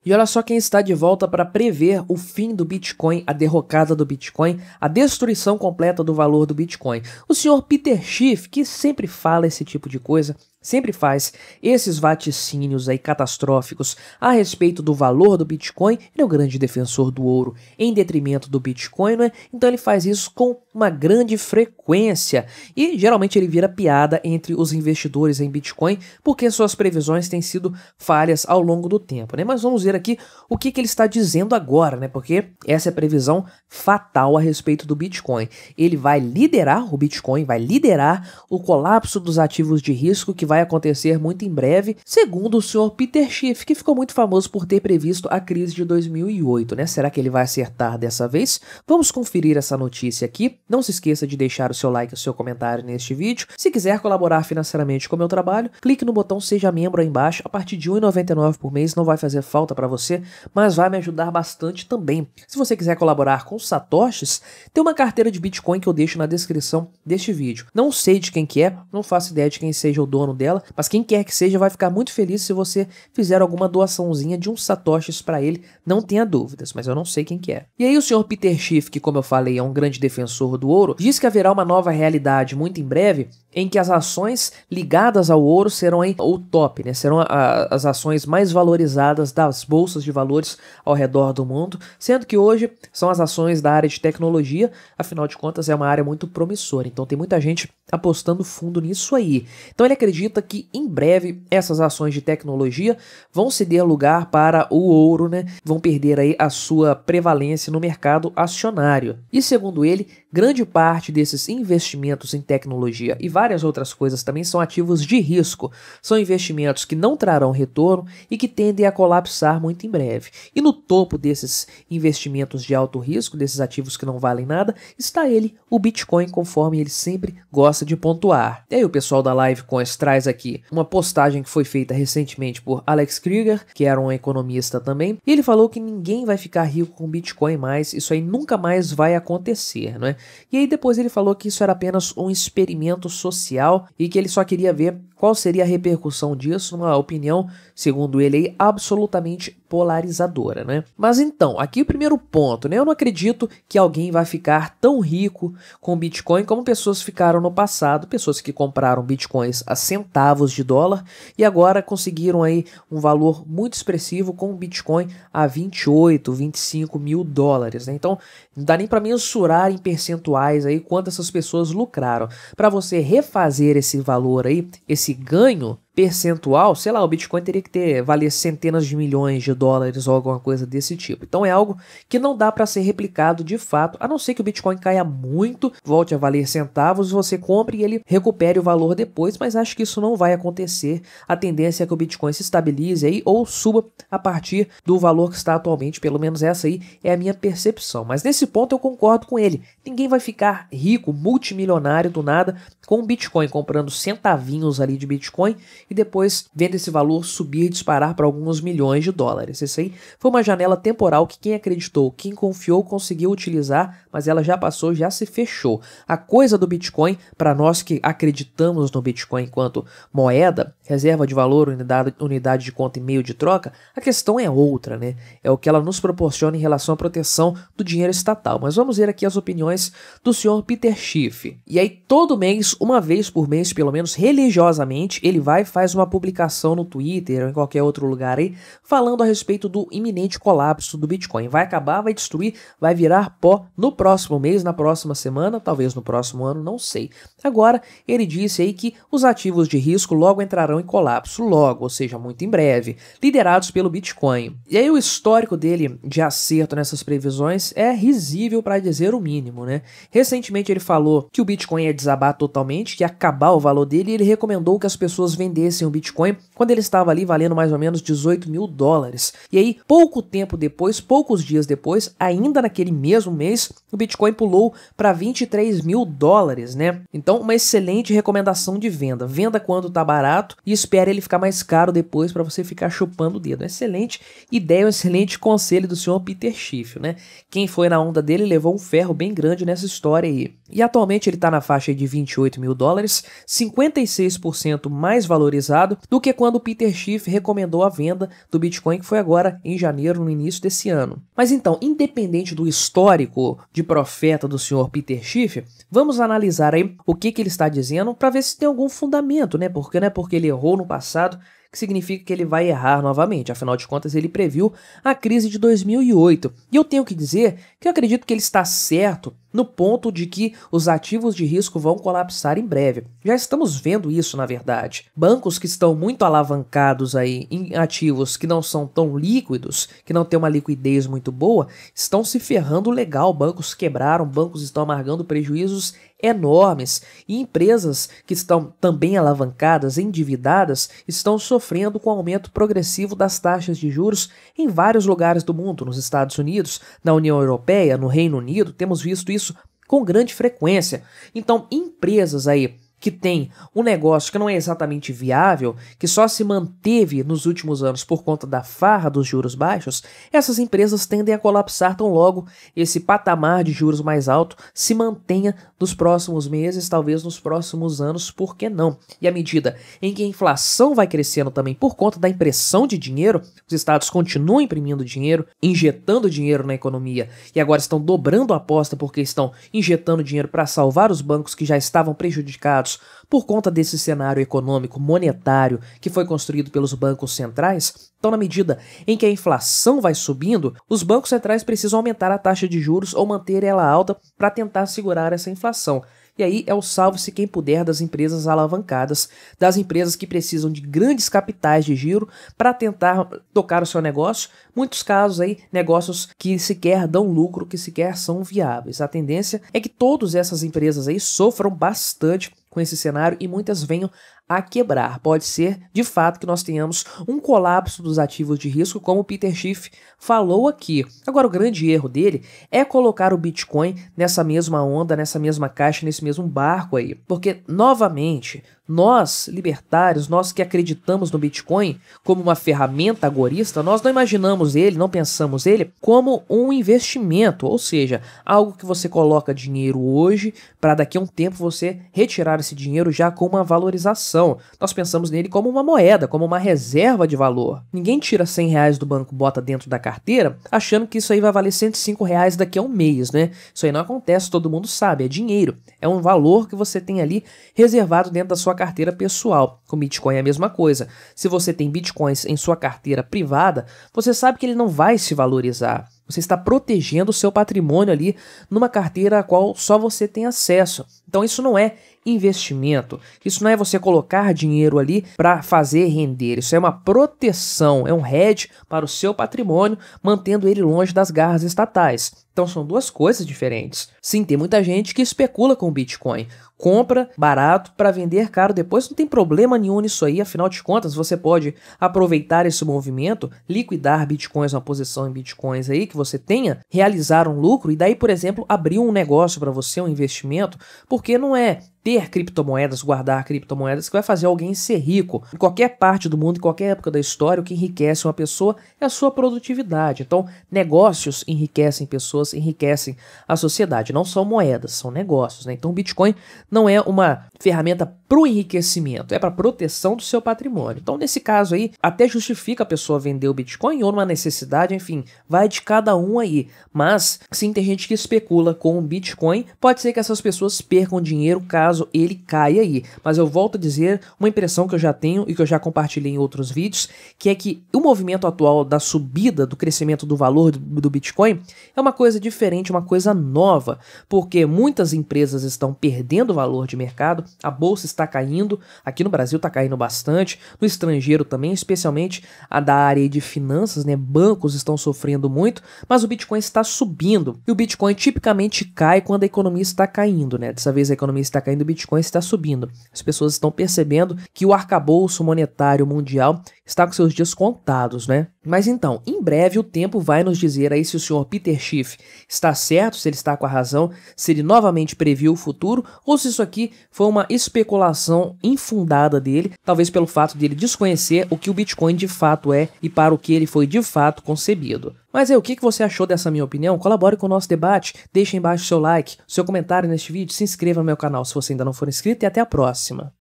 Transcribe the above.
E olha só quem está de volta para prever o fim do Bitcoin, a derrocada do Bitcoin, a destruição completa do valor do Bitcoin. O senhor Peter Schiff, que sempre fala esse tipo de coisa, sempre faz esses vaticínios aí catastróficos a respeito do valor do Bitcoin. Ele é um grande defensor do ouro em detrimento do Bitcoin, não é? Então ele faz isso com uma grande frequência e geralmente ele vira piada entre os investidores em Bitcoin porque suas previsões têm sido falhas ao longo do tempo, né? Mas vamos ver aqui o que ele está dizendo agora, né? Porque essa é a previsão fatal a respeito do Bitcoin. Ele vai liderar o Bitcoin, vai liderar o colapso dos ativos de risco que vai acontecer muito em breve, segundo o senhor Peter Schiff, que ficou muito famoso por ter previsto a crise de 2008, né? Será que ele vai acertar dessa vez? Vamos conferir essa notícia aqui. Não se esqueça de deixar o seu like e o seu comentário neste vídeo. Se quiser colaborar financeiramente com o meu trabalho, clique no botão Seja Membro aí embaixo. A partir de R$ 1,99 por mês não vai fazer falta para você, mas vai me ajudar bastante também. Se você quiser colaborar com satoshis, tem uma carteira de Bitcoin que eu deixo na descrição deste vídeo. Não sei de quem que é, não faço ideia de quem seja o dono dela, mas quem quer que seja vai ficar muito feliz se você fizer alguma doaçãozinha de uns satoshis para ele, não tenha dúvidas, mas eu não sei quem que é. E aí o senhor Peter Schiff, que como eu falei é um grande defensor do ouro, diz que haverá uma nova realidade muito em breve em que as ações ligadas ao ouro serão aí o top, né? Serão as ações mais valorizadas das bolsas de valores ao redor do mundo, sendo que hoje são as ações da área de tecnologia, afinal de contas é uma área muito promissora, então tem muita gente apostando fundo nisso aí. Então ele acredita que em breve essas ações de tecnologia vão ceder lugar para o ouro, né? Vão perder aí a sua prevalência no mercado acionário. E segundo ele, grande parte desses investimentos em tecnologia e várias outras coisas também são ativos de risco. São investimentos que não trarão retorno e que tendem a colapsar muito em breve. E no topo desses investimentos de alto risco, desses ativos que não valem nada, está ele, o Bitcoin, conforme ele sempre gosta de pontuar. E aí o pessoal da LiveCoins traz aqui uma postagem que foi feita recentemente por Alex Krieger, que era um economista também, e ele falou que ninguém vai ficar rico com Bitcoin mais, isso aí nunca mais vai acontecer, não é? E aí depois ele falou que isso era apenas um experimento social e que ele só queria ver qual seria a repercussão disso numa opinião, segundo ele, aí, absolutamente polarizadora, né? Mas então, aqui o primeiro ponto, né? Eu não acredito que alguém vai ficar tão rico com Bitcoin como pessoas ficaram no passado, pessoas que compraram Bitcoins a centavos de dólar e agora conseguiram aí um valor muito expressivo com o Bitcoin a 28, 25 mil dólares, né? Então, não dá nem para mensurar em percentuais aí quanto essas pessoas lucraram. Para você refazer esse valor aí, esse ganho percentual, sei lá, o Bitcoin teria que valer centenas de milhões de dólares ou alguma coisa desse tipo. Então é algo que não dá para ser replicado de fato, a não ser que o Bitcoin caia muito, volte a valer centavos, você compre e ele recupere o valor depois, mas acho que isso não vai acontecer. A tendência é que o Bitcoin se estabilize aí ou suba a partir do valor que está atualmente, pelo menos essa aí é a minha percepção. Mas nesse ponto eu concordo com ele. Ninguém vai ficar rico, multimilionário do nada com o Bitcoin, comprando centavinhos ali de Bitcoin e depois vendo esse valor subir e disparar para alguns milhões de dólares. Isso aí foi uma janela temporal que quem acreditou, quem confiou, conseguiu utilizar, mas ela já passou, já se fechou. A coisa do Bitcoin, para nós que acreditamos no Bitcoin enquanto moeda, reserva de valor, unidade de conta e meio de troca, a questão é outra, né? É o que ela nos proporciona em relação à proteção do dinheiro estatal. Mas vamos ver aqui as opiniões do senhor Peter Schiff. E aí todo mês, uma vez por mês, pelo menos religiosamente, ele vai e faz uma publicação no Twitter ou em qualquer outro lugar aí, falando a respeito do iminente colapso do Bitcoin. Vai acabar, vai destruir, vai virar pó no próximo mês, na próxima semana, talvez no próximo ano, não sei. Agora, ele disse aí que os ativos de risco logo entrarão em colapso, logo, ou seja, muito em breve, liderados pelo Bitcoin. E aí o histórico dele de acerto nessas previsões é risível para dizer o mínimo, né? Recentemente ele falou que o Bitcoin ia desabar totalmente, que ia acabar o valor dele e ele recomendou que as pessoas vendessem o Bitcoin quando ele estava ali valendo mais ou menos 18 mil dólares. E aí, pouco tempo depois, poucos dias depois, ainda naquele mesmo mês, o Bitcoin pulou para 23 mil dólares, né? Então, uma excelente recomendação de venda. Venda quando tá barato e espere ele ficar mais caro depois para você ficar chupando o dedo. Excelente ideia, um excelente conselho do senhor Peter Schiff, né? Quem foi na onda dele levou um ferro bem grande nessa história aí. E atualmente ele tá na faixa de 28 mil dólares, 56% mais valorizado do que quando quando o Peter Schiff recomendou a venda do Bitcoin, que foi agora em janeiro, no início desse ano. Mas então, independente do histórico de profeta do senhor Peter Schiff, vamos analisar aí o que ele está dizendo para ver se tem algum fundamento, né? Porque não é porque ele errou no passado que significa que ele vai errar novamente. Afinal de contas, ele previu a crise de 2008. E eu tenho que dizer que eu acredito que ele está certo no ponto de que os ativos de risco vão colapsar em breve. Já estamos vendo isso, na verdade. Bancos que estão muito alavancados aí em ativos que não são tão líquidos, que não têm uma liquidez muito boa, estão se ferrando legal. Bancos quebraram, bancos estão amargando prejuízos enormes e empresas que estão também alavancadas, endividadas, estão sofrendo com o aumento progressivo das taxas de juros em vários lugares do mundo. Nos Estados Unidos, na União Europeia, no Reino Unido, temos visto isso com grande frequência. Então, empresas aí que tem um negócio que não é exatamente viável, que só se manteve nos últimos anos por conta da farra dos juros baixos, essas empresas tendem a colapsar tão logo esse patamar de juros mais alto se mantenha nos próximos meses, talvez nos próximos anos, por que não? E à medida em que a inflação vai crescendo também por conta da impressão de dinheiro, os estados continuam imprimindo dinheiro, injetando dinheiro na economia e agora estão dobrando a aposta porque estão injetando dinheiro para salvar os bancos que já estavam prejudicados por conta desse cenário econômico monetário que foi construído pelos bancos centrais. Então, na medida em que a inflação vai subindo, os bancos centrais precisam aumentar a taxa de juros ou manter ela alta para tentar segurar essa inflação. E aí é o salve-se quem puder das empresas alavancadas, das empresas que precisam de grandes capitais de giro para tentar tocar o seu negócio. Muitos casos aí, negócios que sequer dão lucro, que sequer são viáveis. A tendência é que todas essas empresas aí sofram bastante com esse cenário e muitas venham a quebrar. Pode ser, de fato, que nós tenhamos um colapso dos ativos de risco, como o Peter Schiff falou aqui. Agora, o grande erro dele é colocar o Bitcoin nessa mesma onda, nessa mesma caixa, nesse mesmo barco aí. Porque, novamente, nós, libertários, nós que acreditamos no Bitcoin como uma ferramenta agorista, nós não imaginamos ele, não pensamos ele como um investimento, ou seja, algo que você coloca dinheiro hoje para daqui a um tempo você retirar esse dinheiro já com uma valorização. Nós pensamos nele como uma moeda, como uma reserva de valor. Ninguém tira R$100 do banco, bota dentro da carteira, achando que isso aí vai valer R$105 daqui a um mês, né? Isso aí não acontece, todo mundo sabe, é dinheiro. É um valor que você tem ali reservado dentro da sua carteira pessoal. Com Bitcoin é a mesma coisa. Se você tem Bitcoins em sua carteira privada, você sabe que ele não vai se valorizar. Você está protegendo o seu patrimônio ali numa carteira a qual só você tem acesso. Então isso não é investimento, isso não é você colocar dinheiro ali para fazer render, isso é uma proteção, é um hedge para o seu patrimônio, mantendo ele longe das garras estatais. Então são duas coisas diferentes. Sim, tem muita gente que especula com o Bitcoin, compra barato para vender caro depois, não tem problema nenhum nisso aí, afinal de contas você pode aproveitar esse movimento, liquidar Bitcoins, uma posição em Bitcoins aí que você tenha, realizar um lucro e daí, por exemplo, abrir um negócio para você, um investimento, porque não é ter criptomoedas, guardar criptomoedas que vai fazer alguém ser rico. Em qualquer parte do mundo, em qualquer época da história, o que enriquece uma pessoa é a sua produtividade. Então, negócios enriquecem pessoas, enriquecem a sociedade. Não são moedas, são negócios, né? Então, o Bitcoin não é uma ferramenta para o enriquecimento, é para proteção do seu patrimônio. Então, nesse caso aí, até justifica a pessoa vender o Bitcoin ou numa necessidade, enfim, vai de cada um aí. Mas, sim, tem gente que especula com o Bitcoin. Pode ser que essas pessoas percam dinheiro caso ele caia aí. Mas eu volto a dizer uma impressão que eu já tenho e que eu já compartilhei em outros vídeos, que é que o movimento atual da subida, do crescimento do valor do Bitcoin é uma coisa diferente, uma coisa nova, porque muitas empresas estão perdendo valor de mercado, a bolsa está caindo, aqui no Brasil está caindo bastante, no estrangeiro também, especialmente a da área de finanças, né? Bancos estão sofrendo muito, mas o Bitcoin está subindo, e o Bitcoin tipicamente cai quando a economia está caindo, né? Dessa vez a economia está caindo, o Bitcoin está subindo. As pessoas estão percebendo que o arcabouço monetário mundial está com seus dias contados, né? Mas então, em breve o tempo vai nos dizer aí se o senhor Peter Schiff está certo, se ele está com a razão, se ele novamente previu o futuro, ou se isso aqui foi uma especulação infundada dele, talvez pelo fato de ele desconhecer o que o Bitcoin de fato é e para o que ele foi de fato concebido. Mas aí, o que você achou dessa minha opinião? Colabore com o nosso debate, deixe embaixo seu like, seu comentário neste vídeo, se inscreva no meu canal se você ainda não for inscrito e até a próxima.